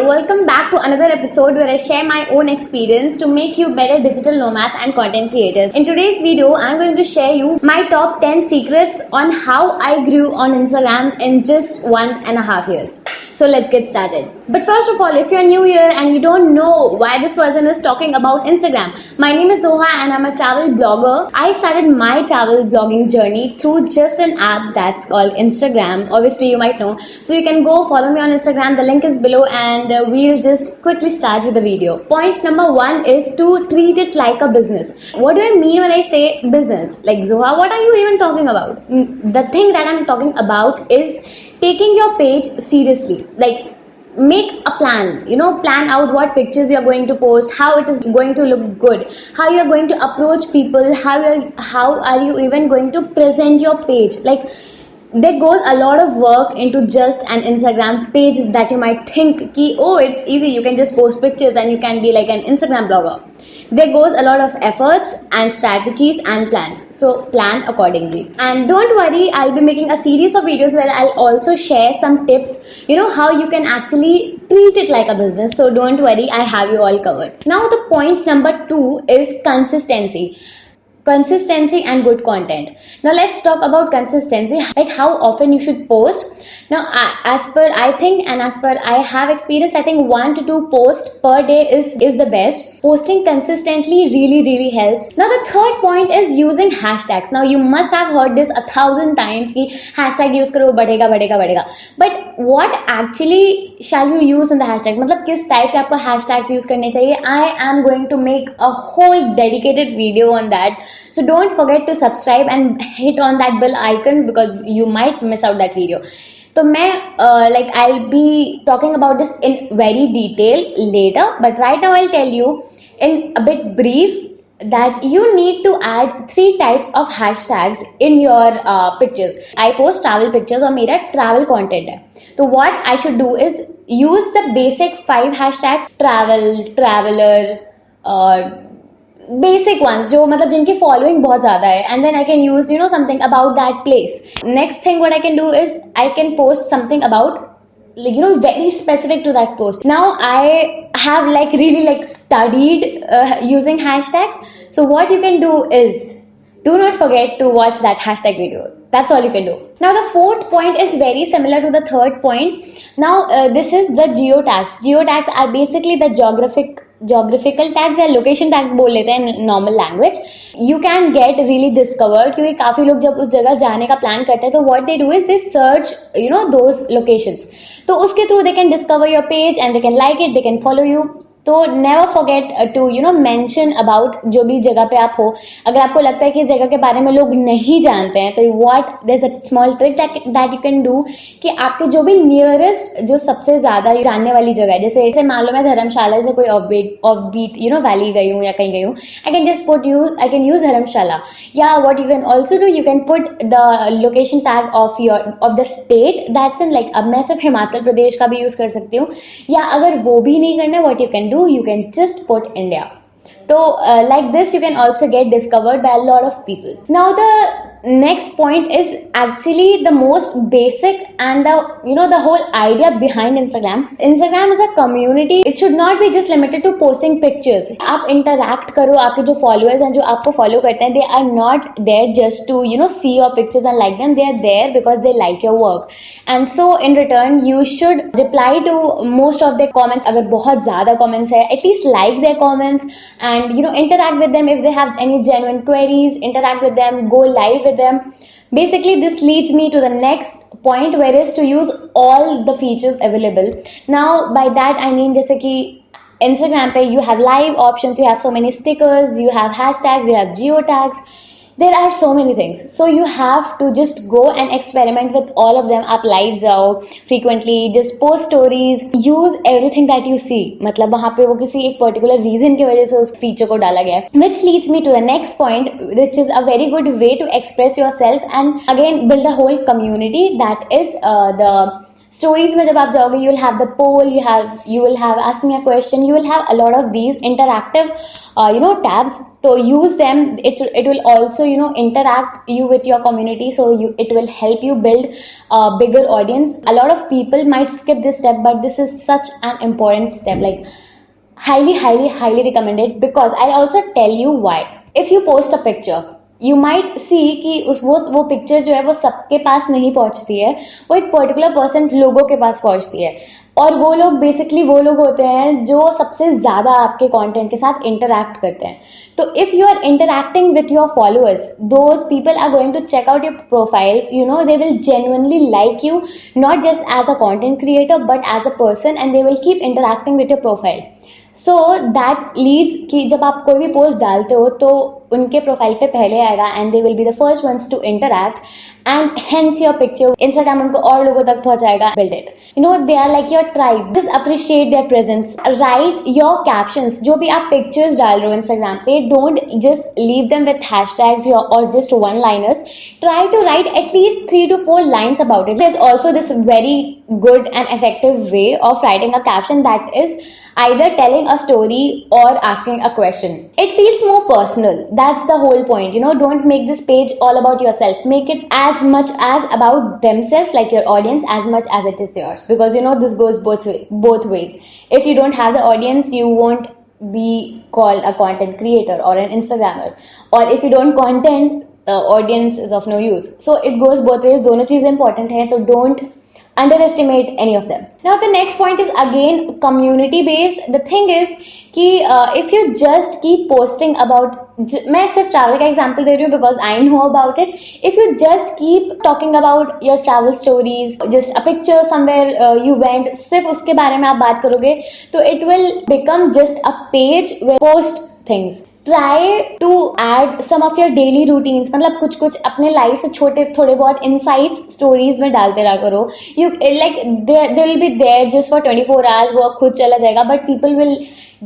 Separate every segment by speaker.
Speaker 1: welcome back to another episode where I share my own experience to make you better digital nomads and content creators. In today's video, I'm going to share you my top 10 secrets on how I grew on Instagram in just 1.5 years. So let's get started. But first of all, if you're new here and you don't know why this person is talking about Instagram, my name is Zoha and I'm a travel blogger. I started my travel blogging journey through just an app that's called Instagram. Obviously, you might know. So you can go follow me on Instagram. The link is below and we'll just quickly start with the video. Point number 1 is to treat it like a business. What do I mean when I say business? Like, Zoha, what are you even talking about? The thing that I'm talking about is taking your page seriously. Like, make a plan, plan out what pictures you're going to post, how it is going to look good, how you're going to approach people, how are you even going to present your page. Like, there goes a lot of work into just an Instagram page that you might think ki, oh, it's easy, you can just post pictures and you can be like an Instagram blogger. There goes a lot of efforts and strategies and plans. So plan accordingly. And don't worry, I'll be making a series of videos where I'll also share some tips, how you can actually treat it like a business. So don't worry, I have you all covered. Now the point number 2 is consistency and good content. Now let's talk about consistency, like how often you should post. Now as per I have experience, I think 1 to 2 posts per day is the best. Posting consistently really helps. Now the third point is using hashtags. Now you must have heard this 1,000 times ki hashtag use karo, badhega. But what actually shall you use in the hashtag? मतलब किस type के आपको hashtags use करने चाहिए? I am going to make a whole dedicated video on that. So don't forget to subscribe and hit on that bell icon because you might miss out that video. So I'll be talking about this in very detail later, but right now I'll tell you in a bit brief that you need to add 3 types of hashtags in your pictures. I post travel pictures और मेरा travel content है. So what I should do is use the basic 5 hashtags: travel, traveler, basic ones जो मतलब जिनकी following बहुत ज़्यादा है, and then I can use something about that place. Next thing what I can do is I can post something about very specific to that post. Now I have really studied using hashtags. So what you can do is do not forget to watch that hashtag video. That's all you can do. Now the fourth point is very similar to the third point. Now this is the geotags. Geotags are basically the geographical tags या location tags बोल लेते हैं in normal language. You can get really discovered क्योंकि काफी लोग जब उस जगह जाने का plan करते हैं तो what they do is they search those locations. तो उसके through they can discover your page and they can like it, they can follow you. तो never forget to mention about जो भी जगह पे आप हो. अगर आपको लगता है कि इस जगह के बारे में लोग नहीं जानते हैं तो there's a small trick that you can do कि आपके जो भी nearest जो सबसे ज़्यादा जानने वाली जगह है, जैसे मान लो मैं धर्मशाला से कोई offbeat वैली गई हूँ या कहीं गई हूँ, I can use Dharamshala. Yeah, what you can also do, you can put the location tag of the state that's in, like अब मैं सिर्फ हिमाचल प्रदेश का भी यूज़ कर सकती हूँ, या अगर वो भी नहीं करना, what you can do, you can just put India. So like this you can also get discovered by a lot of people. Now the next point is actually the most basic and the whole idea behind Instagram. Instagram is a community. It should not be just limited to posting pictures. आप interact करो, आपके जो followers हैं जो आपको follow करते हैं, they are not there just to see your pictures and like them. They are there because they like your work, and so in return you should reply to most of their comments. अगर बहुत ज़्यादा comments है, at least like their comments and interact with them. If they have any genuine queries, interact with them, go live with them. Basically this leads me to the next point, where is to use all the features available. Now by that I mean जैसे कि Instagram पे you have live options, you have so many stickers, you have hashtags, you have geotags. There are so many things, so you have to just go and experiment with all of them. आप live जाओ frequently, just post stories, use everything that you see. मतलब वहाँ पे वो किसी एक particular reason की वजह से उस feature को डाला गया है. Which leads me to the next point, which is a very good way to express yourself and again build a whole community. That is Stories में जब आप जाओगे, you will have the poll, you will have ask me a question, you will have a lot of these interactive tabs. So use them. It will also interact you with your community, so it will help you build a bigger audience. A lot of people might skip this step, but this is such an important step, like highly recommended, because I'll also tell you why. If you post a picture, you might see कि वो picture जो है वो सबके पास नहीं पहुंचती है, वो एक पर्टिकुलर परसेंट लोगों के पास पहुंचती है, और वो लोग बेसिकली वो लोग होते हैं जो सबसे ज़्यादा आपके कंटेंट के साथ इंटरैक्ट करते हैं. तो if you are interacting with your followers, those people are going to check out your profiles, they will genuinely like you, not just as a content creator but as a person, and they will keep interacting with your profile. So that leads कि जब आप कोई भी post डालते हो तो उनके profile पे पहले आएगा, and they will be the first ones to interact, and hence your picture Instagram उनको और लोगों तक पहुंचाएगा. Build it, they are like your tribe. Just appreciate their presence. Write your captions. जो भी आप पिक्चर्स डाल रहे हो इंस्टाग्राम पे, don't just leave them with hashtags और just one liners. Try to write at least 3 to 4 lines about it. There's also this very good and effective way of writing a caption that is either telling a story or asking a question. It feels more personal. That's the whole point. Don't make this page all about yourself. Make it as much as about themselves, like your audience, as much as it is yours. Because this goes both ways. If you don't have the audience, you won't be called a content creator or an Instagrammer. Or if you don't content, the audience is of no use. So it goes both ways. दोनों चीजें important हैं, तो don't underestimate any of them. Now the next point is again community based. The thing is कि if you just keep posting about, मैं सिर्फ travel का example दे रही हूँ because I know about it. If you just keep talking about your travel stories, just a picture somewhere you went, सिर्फ उसके बारे में आप बात करोगे, तो it will become just a page where post things. Try to add some of your daily routines. मतलब कुछ अपने लाइफ से छोटे थोड़े बहुत इनसाइट्स स्टोरीज में डालते रहा करो. You like they will be there just for 24 hours, वो खुद चला जाएगा, but people will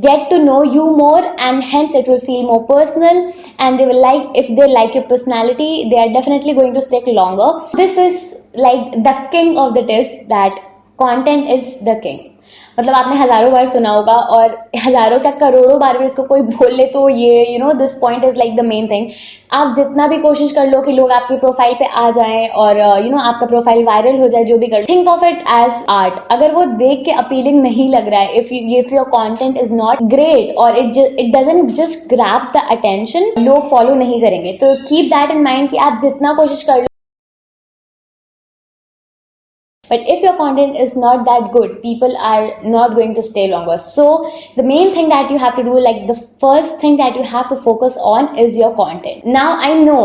Speaker 1: get to know you more, and hence it will feel more personal, and they will like, if they like your personality, they are definitely going to stick longer. This is like the king of the tips, that content is the king. मतलब आपने हजारों बार सुना होगा, और हजारों क्या करोड़ों बार भी इसको कोई बोल ले तो ये this point is like the main thing. आप जितना भी कोशिश कर लो कि लोग आपकी प्रोफाइल पे आ जाएं और आपका प्रोफाइल वायरल हो जाए, जो भी कर, think of it as art. अगर वो देख के अपीलिंग नहीं लग रहा है, if your content is not great और it doesn't just grabs the attention, लोग फॉलो नहीं करेंगे. तो कीप दैट इन माइंड कि आप जितना कोशिश कर लो. But if your content is not that good, people are not going to stay longer. So the main thing that you have to do, like the first thing that you have to focus on is your content. Now I know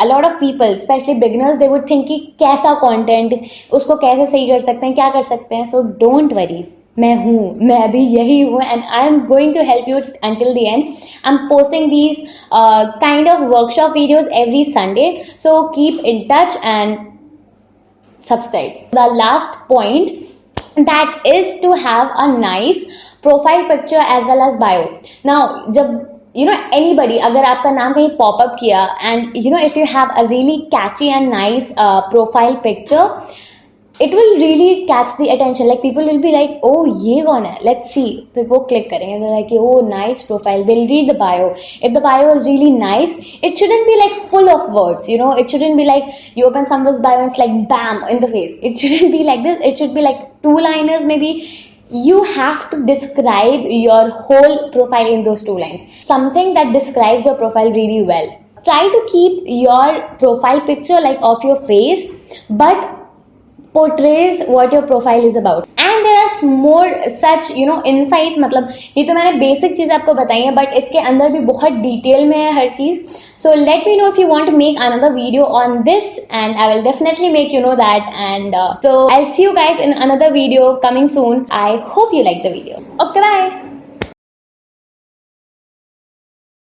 Speaker 1: a lot of people, especially beginners, they would think कि कैसा content, उसको कैसे सही कर सकते हैं, क्या कर सकते हैं. So don't worry. मैं भी यही हूँ, and I am going to help you until the end. I'm posting these kind of workshop videos every Sunday. So keep in touch and subscribe. The last point, that is to have a nice profile picture as well as bio. Now जब anybody, अगर आपका नाम कहीं pop up किया, and if you have a really catchy and nice profile picture, it will really catch the attention. Like people will be like, oh ये कौन है, let's see. फिर वो click करेंगे, they're like, oh nice profile. They'll read the bio. If the bio is really nice, it shouldn't be like full of words. It shouldn't be like you open someone's bio and it's like bam in the face. It shouldn't be like this. It should be like 2-liners maybe. You have to describe your whole profile in those 2 lines. Something that describes your profile really well. Try to keep your profile picture like of your face, but portrays what your profile is about. And there are more such insights. मतलब ये तो मैंने basic चीज़ आपको बताई है, but इसके अंदर भी बहुत डिटेल में है हर चीज़. So let me know if you want to make another video on this, and I will definitely make you know that. And so I'll see you guys in another video coming soon. I hope you like the video. Okay, bye.